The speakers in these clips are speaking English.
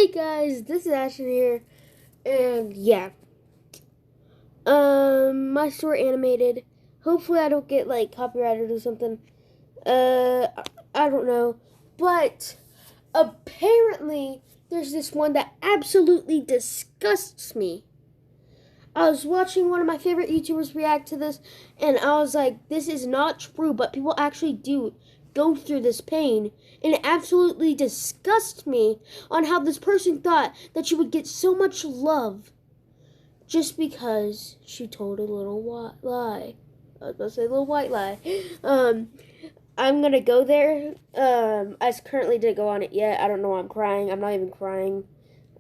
Hey guys, this is Ashton here, and yeah, my story animated. Hopefully, I don't get like copyrighted or something. I don't know, but apparently, there's this one that absolutely disgusts me. I was watching one of my favorite YouTubers react to this, and I was like, this is not true, but people actually do go through this pain. And it absolutely disgusts me on how this person thought that she would get so much love just because she told a little lie. I was about to say a little white lie. I'm gonna go there. I currently didn't go on it yet. I don't know why I'm crying. I'm not even crying.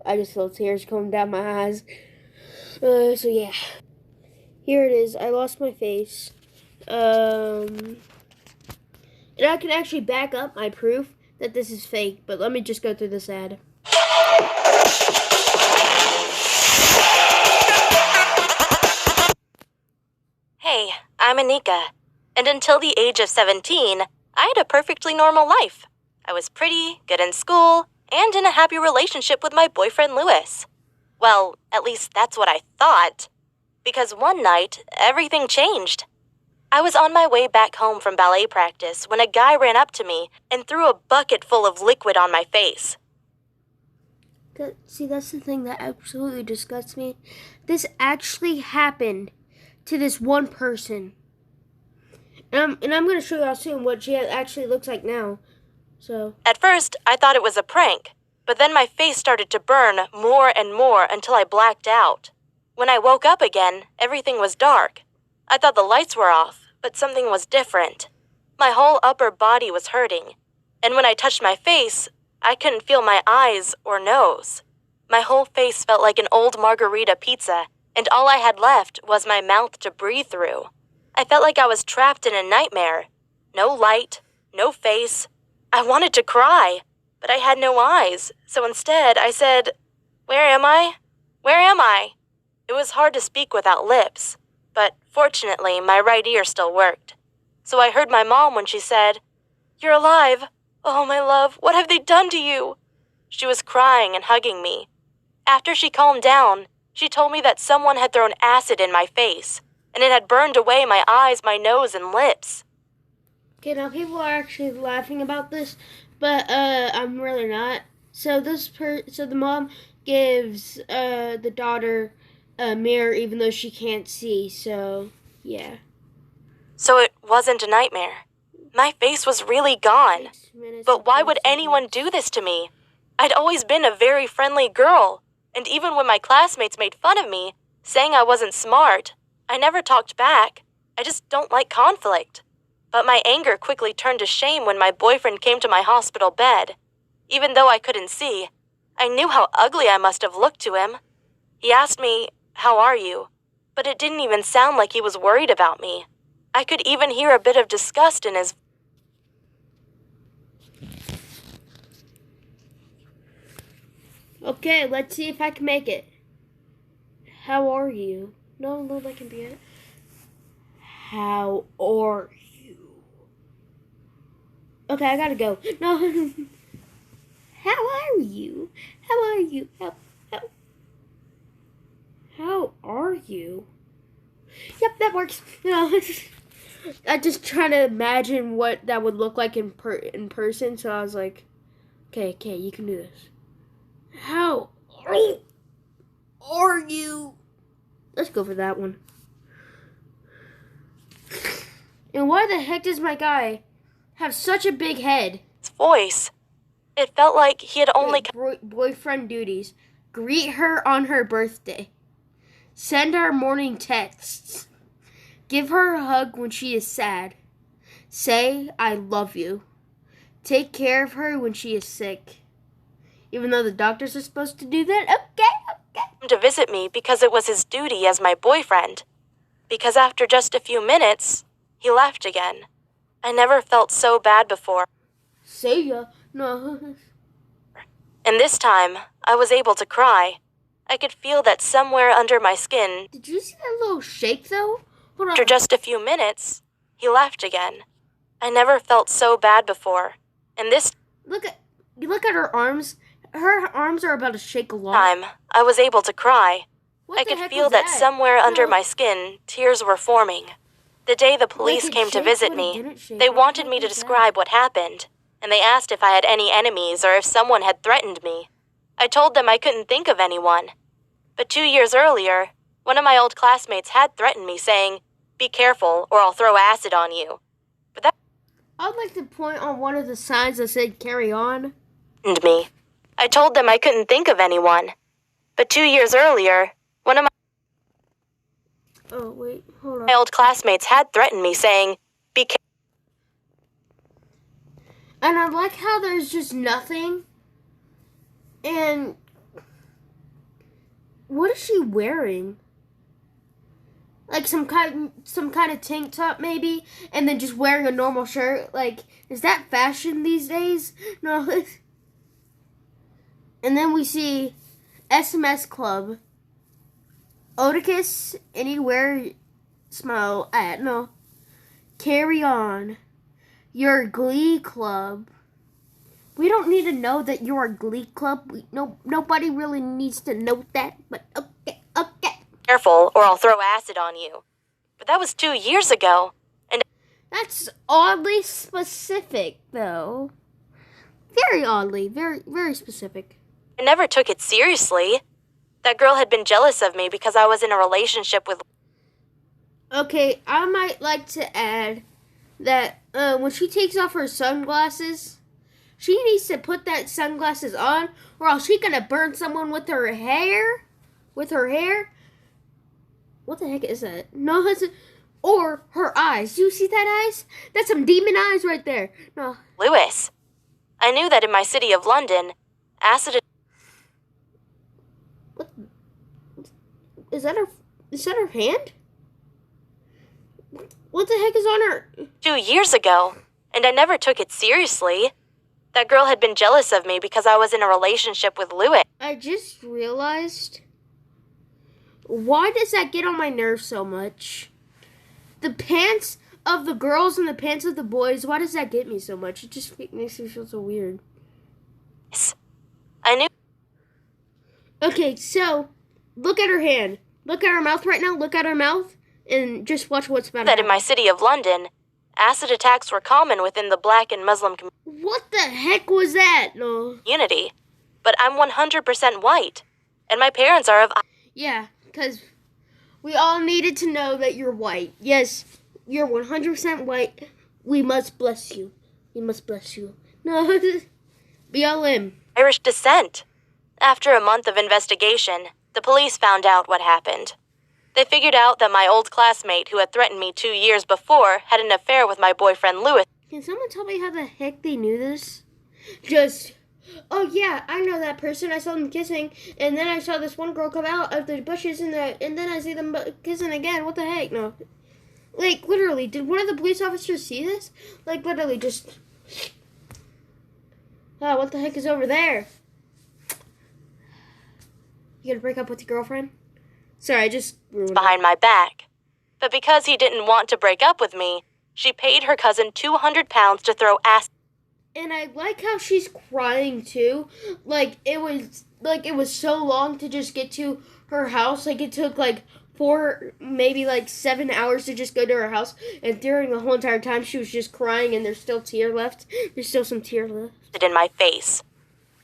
I just feel tears coming down my eyes. So yeah. Here it is. I lost my face. And I can actually back up my proof that this is fake, but let me just go through this ad. Hey, I'm Anika, and until the age of 17, I had a perfectly normal life. I was pretty, good in school, and in a happy relationship with my boyfriend Lewis. Well, at least that's what I thought. Because one night, everything changed. I was on my way back home from ballet practice when a guy ran up to me and threw a bucket full of liquid on my face. See, that's the thing that absolutely disgusts me. This actually happened to this one person. And I'm going to show y'all soon what she actually looks like now. So At first, I thought it was a prank, but then my face started to burn more and more until I blacked out. When I woke up again, everything was dark. I thought the lights were off, but something was different. My whole upper body was hurting, and when I touched my face, I couldn't feel my eyes or nose. My whole face felt like an old margarita pizza, and all I had left was my mouth to breathe through. I felt like I was trapped in a nightmare. No light, no face. I wanted to cry, but I had no eyes, so instead I said, "Where am I? Where am I?" It was hard to speak without lips, but fortunately my right ear still worked. So I heard my mom when she said, "You're alive. Oh, my love, what have they done to you?" She was crying and hugging me. After she calmed down, she told me that someone had thrown acid in my face, and it had burned away my eyes, my nose, and lips. okay, now people are actually laughing about this, but I'm really not. So so the mom gives the daughter a mirror even though she can't see. So yeah. So it wasn't a nightmare. My face was really gone. But why would anyone do this to me? I'd always been a very friendly girl, and even when my classmates made fun of me, saying I wasn't smart, I never talked back. I just don't like conflict. But my anger quickly turned to shame when my boyfriend came to my hospital bed. Even though I couldn't see, I knew how ugly I must have looked to him. He asked me, "How are you?" But it didn't even sound like he was worried about me. I could even hear a bit of disgust in his voice. Okay, let's see if I can make it. How are you? No, that can be it. How are you? Okay, I gotta go. No. How are you? How are you? How are you? Yep, that works. I just trying to imagine what that would look like in person. So I was like, okay, you can do this. How are you? Let's go for that one. And why the heck does my guy have such a big head? It felt like he had only... Boyfriend duties. Greet her on her birthday. Send her morning texts. Give her a hug when she is sad. Say, "I love you." Take care of her when she is sick. Even though the doctors are supposed to do that? Okay. to visit me because it was his duty as my boyfriend. Because after just a few minutes, he left again. I never felt so bad before. See ya. No. And this time, I was able to cry. I could feel that somewhere under my skin. Did you see that little shake, though? Hold on. After just a few minutes, he left again. I never felt so bad before. And this... Look at her arms. her arms are about to shake a lot. Time, I was able to cry. What I the could heck feel was that somewhere under No. my skin, tears were forming. The day the police Like it came to shaked, visit but it me, didn't shake. they What the wanted heck me to was that? describe what happened, and they asked if I had any enemies or if someone had threatened me. I told them I couldn't think of anyone. But 2 years earlier, one of my old classmates had threatened me, saying, "Be careful or I'll throw acid on you." But that I'd like to point on one of the signs that said "carry on." threatened me. I told them I couldn't think of anyone. But 2 years earlier, one of Oh wait, hold on. my old classmates had threatened me, saying, "Be careful." And I like how there's just nothing. And what is she wearing? Like some kind of tank top maybe, and then just wearing a normal shirt. Like, is that fashion these days? No. And then we see SMS Club. Oedicus, anywhere smile at. No. Carry on. Your Glee Club. We don't need to know that you're a Glee Club. Nobody really needs to know that, but okay. Careful or I'll throw acid on you. But that was 2 years ago. And That's oddly specific, though. Very oddly. Very, very specific. I never took it seriously. That girl had been jealous of me because I was in a relationship with... Okay, I might like to add that when she takes off her sunglasses, she needs to put that sunglasses on, or else she's gonna burn someone with her hair. With her hair. What the heck is that? No, that's or her eyes. Do you see that eyes? That's some demon eyes right there. No. Lewis. I knew that in my city of London, acid... What? Is that her? Is that her hand? What the heck is on her? 2 years ago, and I never took it seriously. That girl had been jealous of me because I was in a relationship with Lewis. I just realized. Why does that get on my nerves so much? The pants of the girls and the pants of the boys, why does that get me so much? It just makes me feel so weird. I knew... Okay, so, look at her hand. Look at her mouth right now. Look at her mouth. And just watch what's about to that happen. in my city of London, acid attacks were common within the Black and Muslim What the heck was that? No. community. But I'm 100% white, and my parents are of... Yeah, because we all needed to know that you're white. Yes, you're 100% white. We must bless you. We must bless you. No, BLM. Irish descent. After a month of investigation, the police found out what happened. They figured out that my old classmate who had threatened me 2 years before had an affair with my boyfriend Lewis. Can someone tell me how the heck they knew this? Just, oh yeah, I know that person. I saw them kissing, and then I saw this one girl come out of the bushes, and then I see them kissing again. What the heck? No. Like, literally, did one of the police officers see this? Like, literally, just... Oh, what the heck is over there? You gonna break up with your girlfriend? Sorry, I just ruined behind my back. But because he didn't want to break up with me, she paid her cousin £200 to throw acid. And I like how she's crying too. It was so long to just get to her house. Like, it took 4, maybe 7 hours to just go to her house. And during the whole entire time, she was just crying, and there's still tear left. There's still some tear left. In my face.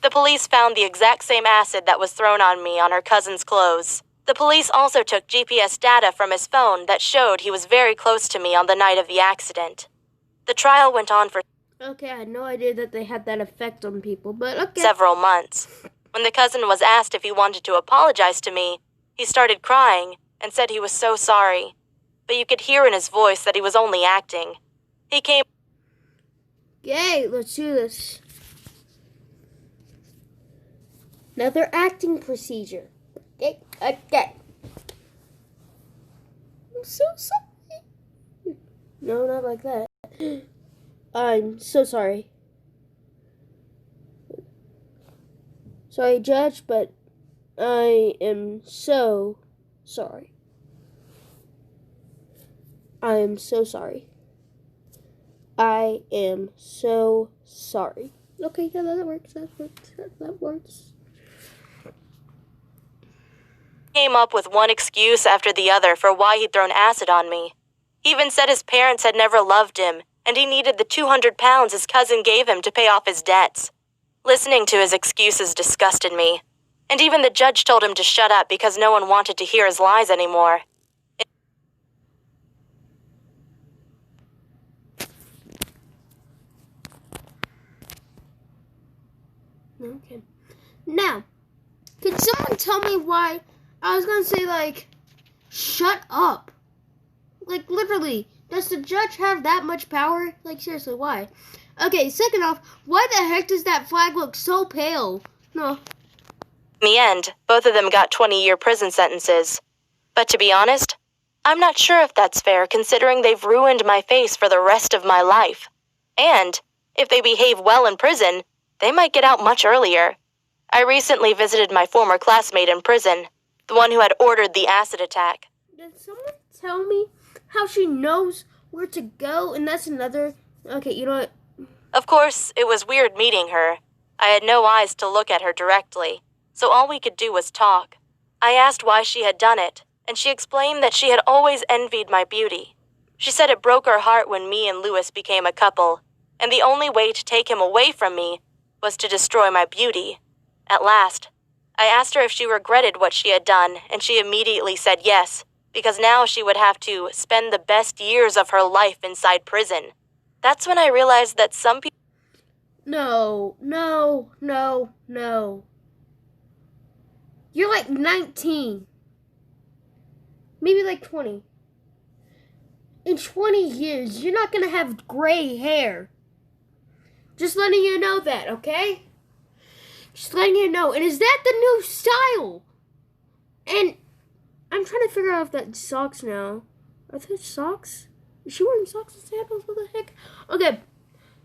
The police found the exact same acid that was thrown on me on her cousin's clothes. The police also took GPS data from his phone that showed he was very close to me on the night of the accident. The trial went on for... Okay, I had no idea that they had that effect on people, but okay. Several months. When the cousin was asked if he wanted to apologize to me, he started crying and said he was so sorry. But you could hear in his voice that he was only acting. He came... Yay, let's do this. Another acting procedure. Okay. I'm so sorry. No, not like that. I'm so sorry. Sorry, Judge, but I am so sorry. I am so sorry. I am so sorry. Okay, yeah, that works. That works. Came up with one excuse after the other for why he'd thrown acid on me. He even said his parents had never loved him, and he needed the 200 pounds his cousin gave him to pay off his debts. Listening to his excuses disgusted me, and even the judge told him to shut up because no one wanted to hear his lies anymore. Okay. Now, could someone tell me why? I was gonna say, like, shut up. Like, literally, does the judge have that much power? Like, seriously, why? Okay, second off, why the heck does that flag look so pale? No. In the end, both of them got 20-year prison sentences. But to be honest, I'm not sure if that's fair considering they've ruined my face for the rest of my life. And, if they behave well in prison, they might get out much earlier. I recently visited my former classmate in prison, the one who had ordered the acid attack. Did someone tell me how she knows where to go? And that's another... Okay, you know what? Of course, it was weird meeting her. I had no eyes to look at her directly, so all we could do was talk. I asked why she had done it, and she explained that she had always envied my beauty. She said it broke her heart when me and Louis became a couple, and the only way to take him away from me was to destroy my beauty. At last, I asked her if she regretted what she had done, and she immediately said yes, because now she would have to spend the best years of her life inside prison. That's when I realized that some people... No. You're like 19. Maybe like 20. In 20 years, you're not gonna have gray hair. Just letting you know that, okay? Just letting you know. And is that the new style? And I'm trying to figure out if that's socks now. Are those socks? Is she wearing socks and sandals? What the heck? Okay.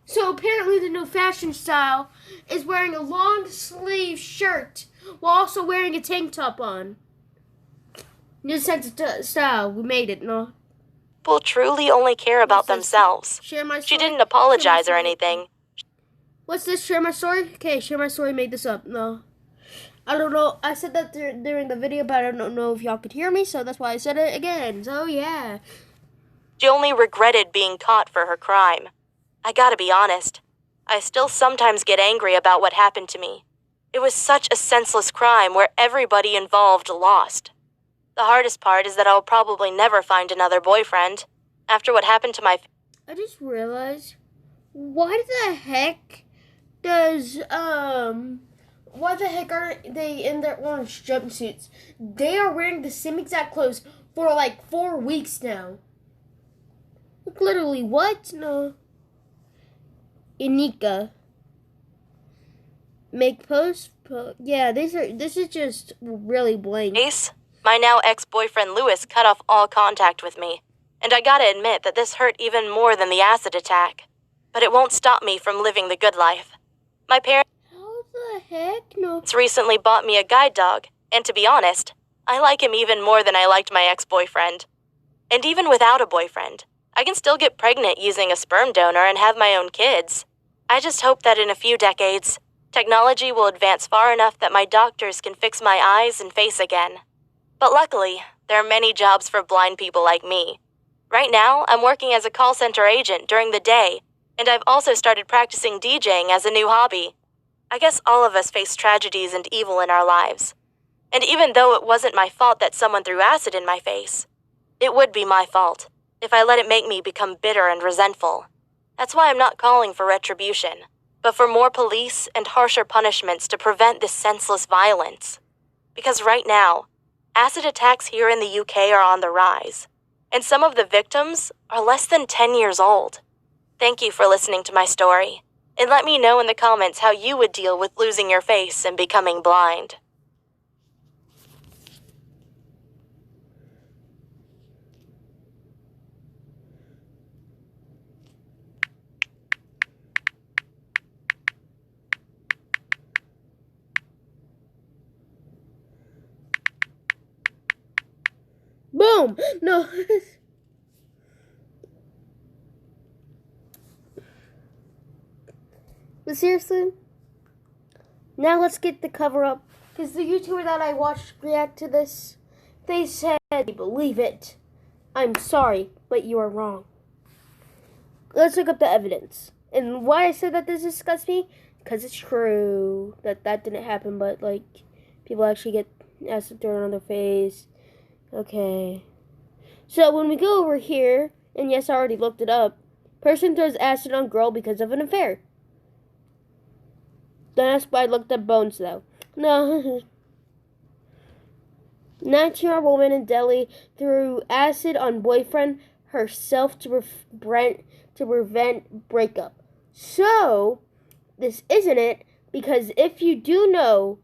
So apparently the new fashion style is wearing a long sleeve shirt while also wearing a tank top on. New sense of style. We made it, no? People truly only care about themselves. Share my story. She didn't apologize or anything. What's this? Share my story? Okay, share my story made this up. No. I don't know. I said that during the video, but I don't know if y'all could hear me, so that's why I said it again. So, yeah. She only regretted being caught for her crime. I gotta be honest. I still sometimes get angry about what happened to me. It was such a senseless crime where everybody involved lost. The hardest part is that I'll probably never find another boyfriend. After what happened to my... I just realized, why the heck does, why the heck aren't they in their orange jumpsuits? They are wearing the same exact clothes for like 4 weeks now. Like, literally, what? No. Inika. Make post? Yeah, this is just really blank. Ace, my now ex-boyfriend Louis cut off all contact with me. And I gotta admit that this hurt even more than the acid attack. But it won't stop me from living the good life. My parents... How the heck? No. Recently bought me a guide dog, and to be honest, I like him even more than I liked my ex-boyfriend. And even without a boyfriend, I can still get pregnant using a sperm donor and have my own kids. I just hope that in a few decades, technology will advance far enough that my doctors can fix my eyes and face again. But luckily, there are many jobs for blind people like me. Right now, I'm working as a call center agent during the day, and I've also started practicing DJing as a new hobby. I guess all of us face tragedies and evil in our lives. And even though it wasn't my fault that someone threw acid in my face, it would be my fault if I let it make me become bitter and resentful. That's why I'm not calling for retribution, but for more police and harsher punishments to prevent this senseless violence. Because right now, acid attacks here in the UK are on the rise, and some of the victims are less than 10 years old. Thank you for listening to my story, and let me know in the comments how you would deal with losing your face and becoming blind. Boom! No. But seriously, now let's get the cover up. Because the YouTuber that I watched react to this, they said, believe it. I'm sorry, but you are wrong. Let's look up the evidence. And why I said that this disgusts me? Because it's true that didn't happen, but like people actually get acid thrown on their face. Okay. So when we go over here, and yes, I already looked it up, person throws acid on girl because of an affair. That's why I looked up bones though. No. 19-year-old woman in Delhi threw acid on boyfriend herself to prevent breakup. So, this isn't it, because if you do know,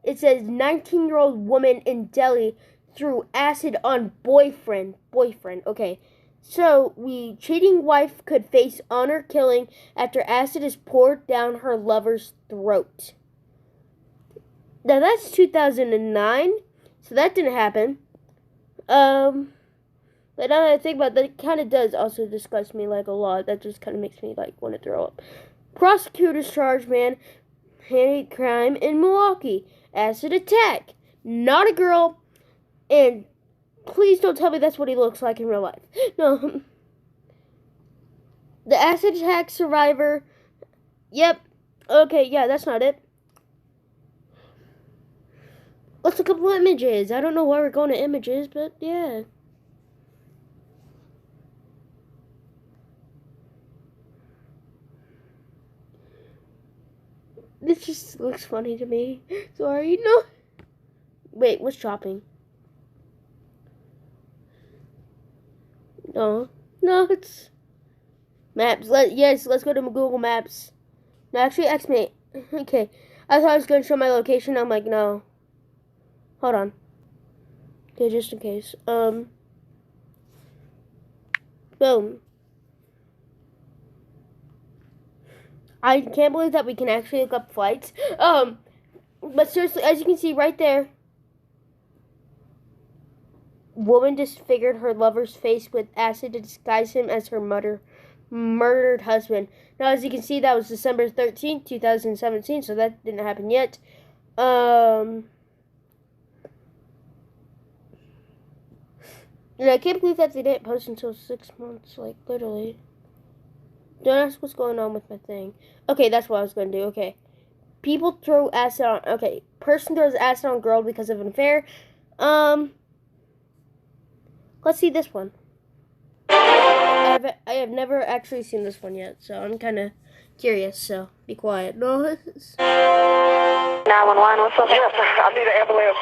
it says 19-year-old woman in Delhi threw acid on boyfriend. Okay. So, cheating wife could face honor killing after acid is poured down her lover's throat. Now, that's 2009. So that didn't happen. But now that I think about that, it kind of does also disgust me like a lot. That just kind of makes me like want to throw up. Prosecutors charged man hate crime in Milwaukee. Acid attack. Not a girl. And please don't tell me that's what he looks like in real life. No. The acid attack survivor. Yep. Okay, yeah, that's not it. Let's look up images. I don't know why we're going to images, but yeah. This just looks funny to me. Sorry, no. Wait, what's shopping? No, it's maps. Let's go to Google Maps. No, actually, Xmate. Okay, I thought I was going to show my location. I'm like, no. Hold on. Okay, just in case. Boom. I can't believe that we can actually look up flights. But seriously, as you can see right there, woman disfigured her lover's face with acid to disguise him as her murdered husband. Now, as you can see, that was December 13th, 2017, so that didn't happen yet. And I can't believe that they didn't post until 6 months, like, literally. Don't ask what's going on with my thing. Okay, that's what I was going to do, okay. People throw acid on, okay, person throws acid on girl because of an affair. Let's see this one. I have never actually seen this one yet, so I'm kind of curious, so be quiet. No. 911, what's up? Yes, I need an ambulance.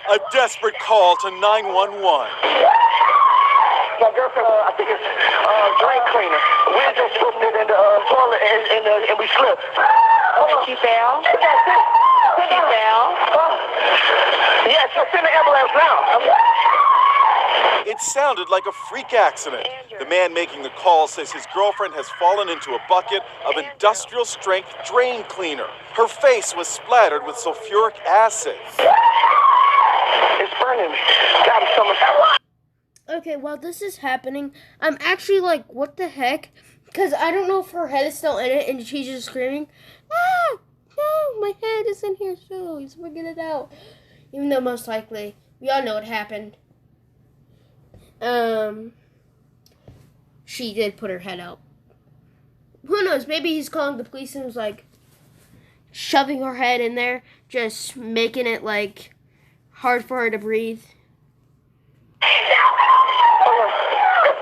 A desperate call to 911. My girlfriend, I think it's drain cleaner. We were just putting it in the toilet and we slipped. She fell? She fell? Yes, let's send the ambulance now. It sounded like a freak accident. The man making the call says his girlfriend has fallen into a bucket of industrial-strength drain cleaner. Her face was splattered with sulfuric acid. It's burning me. God, it's so much. Okay, while this is happening, I'm actually like, what the heck? Because I don't know if her head is still in it and she's just screaming, ah, no, my head is in here, so he's bringing it out. Even though most likely, we all know what happened. She did put her head out. Who knows, maybe he's calling the police and was like, shoving her head in there, just making it like, hard for her to breathe. It's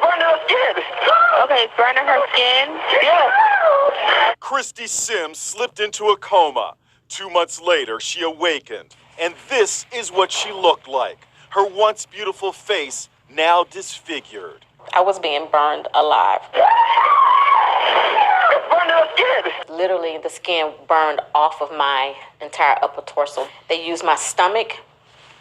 burning her skin. Okay, it's burning her skin? Yeah. Christy Sims slipped into a coma. 2 months later, she awakened. And this is what she looked like. Her once beautiful face now disfigured. I was being burned alive. It's burning her skin. Literally, the skin burned off of my entire upper torso. They used my stomach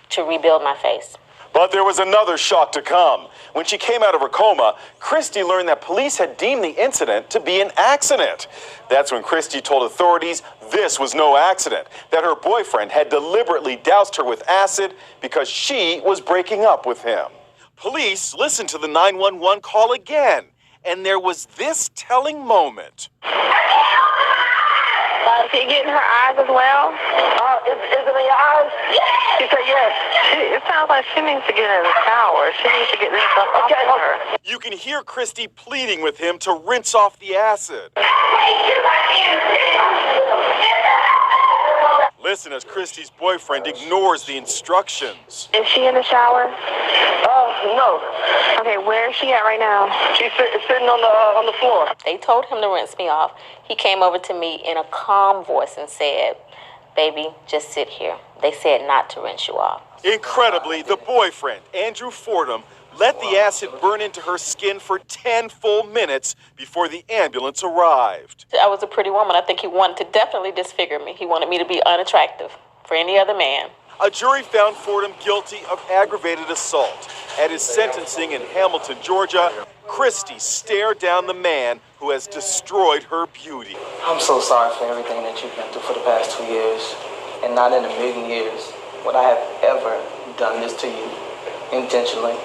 to rebuild my face. But there was another shock to come. When she came out of her coma, Christy learned that police had deemed the incident to be an accident. That's when Christy told authorities this was no accident, that her boyfriend had deliberately doused her with acid because she was breaking up with him. Police listened to the 911 call again, and there was this telling moment. Can you get in her eyes as well? Is it in your eyes? She said yes. It sounds like she needs to get in the shower. She needs to get this stuff off of her. You can hear Christy pleading with him to rinse off the acid. Listen as Christy's boyfriend ignores the instructions. Is she in the shower? No. Okay, where is she at right now? She's sitting on the floor. They told him to rinse me off. He came over to me in a calm voice and said, "Baby, just sit here." They said not to rinse you off. Incredibly, the boyfriend, Andrew Fordham, let the acid burn into her skin for 10 full minutes before the ambulance arrived. I was a pretty woman. I think he wanted to definitely disfigure me. He wanted me to be unattractive for any other man. A jury found Fordham guilty of aggravated assault. At his sentencing in Hamilton, Georgia, Christy stared down the man who has destroyed her beauty. I'm so sorry for everything that you've been through for the past 2 years. And not in a million years would I have ever done this to you intentionally.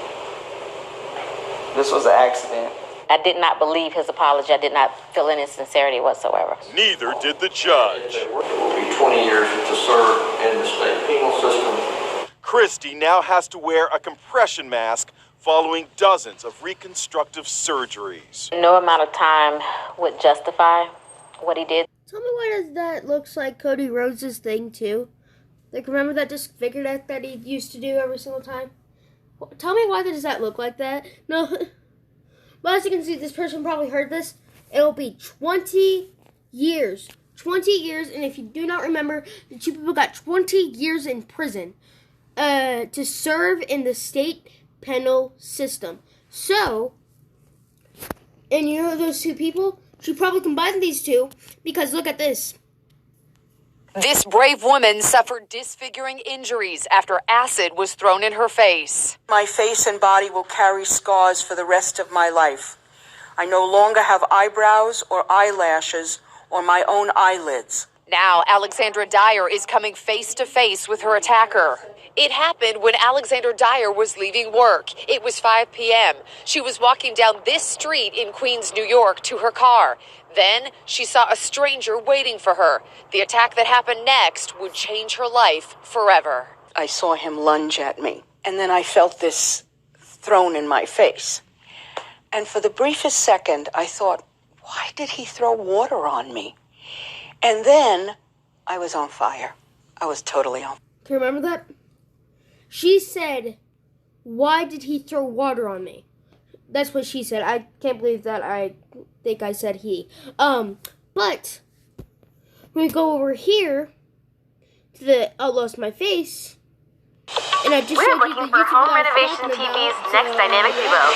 This was an accident. I did not believe his apology. I did not feel any sincerity whatsoever. Neither did the judge. It will be 20 years to serve in the state penal system. Christy now has to wear a compression mask following dozens of reconstructive surgeries. No amount of time would justify what he did. Tell me why does that looks like Cody Rhodes' thing too? Like, remember that disfigured that he used to do every single time? Tell me why does that look like that? No. But as you can see, this person probably heard this. It'll be 20 years. 20 years, and if you do not remember, the two people got 20 years in prison to serve in the state penal system. So, and you know those two people? She probably combined these two because look at this. This brave woman suffered disfiguring injuries after acid was thrown in her face. My face and body will carry scars for the rest of my life. I no longer have eyebrows or eyelashes or my own eyelids. Now, Alexandra Dyer is coming face to face with her attacker. It happened when Alexandra Dyer was leaving work. It was 5 p.m. She was walking down this street in Queens, New York, to her car. Then she saw a stranger waiting for her. The attack that happened next would change her life forever. I saw him lunge at me, and then I felt this thrown in my face. And for the briefest second, I thought, why did he throw water on me? And then I was on fire. I was totally on fire. Can you remember that? She said, why did he throw water on me? That's what she said. I can't believe that I think I said he. But when we go over here to the lost my face, and I just We're showed you looking the for YouTube Home that I was Renovation talking TV's about, next so- dynamic duo.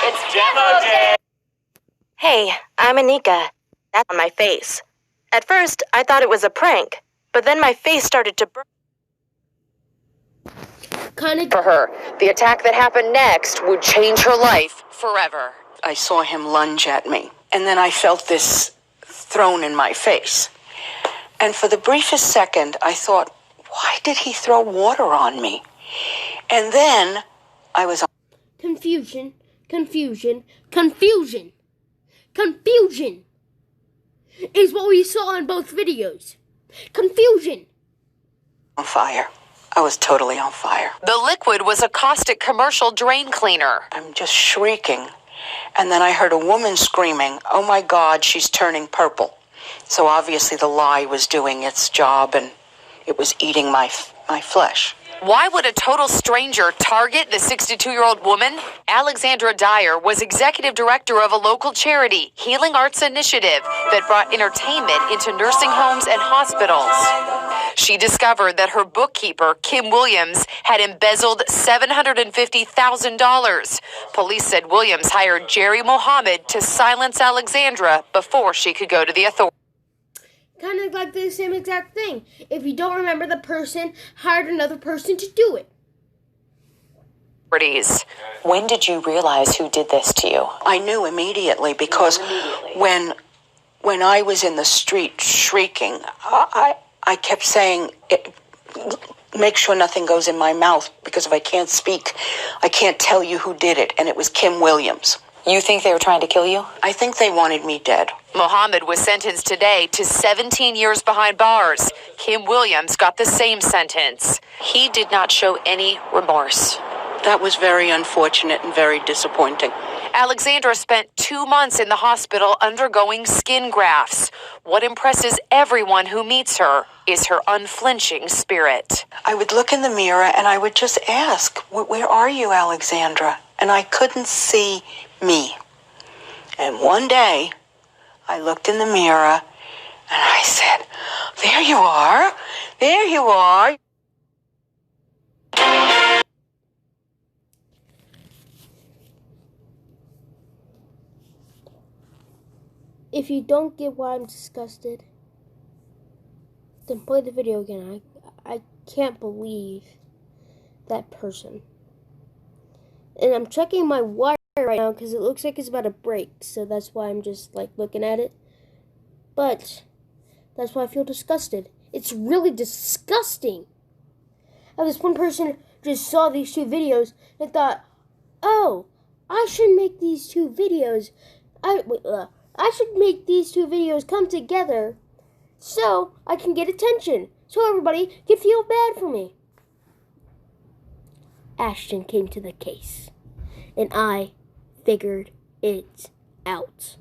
It's Demo Day! Hey, I'm Anika. That's on my face. At first, I thought it was a prank, but then my face started to burn. For her, the attack that happened next would change her life forever. I saw him lunge at me, and then I felt this thrown in my face. And for the briefest second, I thought, why did he throw water on me? And then I was on. Confusion is what we saw in both videos. Confusion. On fire. I was totally on fire. The liquid was a caustic commercial drain cleaner. I'm just shrieking. And then I heard a woman screaming, oh my God, she's turning purple. So obviously the lye was doing its job and it was eating my flesh. Why would a total stranger target the 62-year-old woman? Alexandra Dyer was executive director of a local charity, Healing Arts Initiative, that brought entertainment into nursing homes and hospitals. She discovered that her bookkeeper, Kim Williams, had embezzled $750,000. Police said Williams hired Jerry Mohammed to silence Alexandra before she could go to the authorities. Kind of like the same exact thing. If you don't remember, the person hired another person to do it. When did you realize who did this to you? I knew immediately because when I was in the street shrieking, I kept saying, make sure nothing goes in my mouth because if I can't speak, I can't tell you who did it. And it was Kim Williams. You think they were trying to kill you? I think they wanted me dead. Mohammed was sentenced today to 17 years behind bars. Kim Williams got the same sentence. He did not show any remorse. That was very unfortunate and very disappointing. Alexandra spent 2 months in the hospital undergoing skin grafts. What impresses everyone who meets her is her unflinching spirit. I would look in the mirror and I would just ask, where are you, Alexandra? And I couldn't see me. And one day, I looked in the mirror and I said, there you are. There you are. If you don't get why I'm disgusted, then play the video again. I can't believe that person. And I'm checking my wire right now because it looks like it's about to break. So that's why I'm just like looking at it. But that's why I feel disgusted. It's really disgusting. How this one person just saw these 2 videos and thought, oh, I should make these 2 videos. I should make these 2 videos come together so I can get attention. So everybody can feel bad for me. Ashton came to the case, and I figured it out.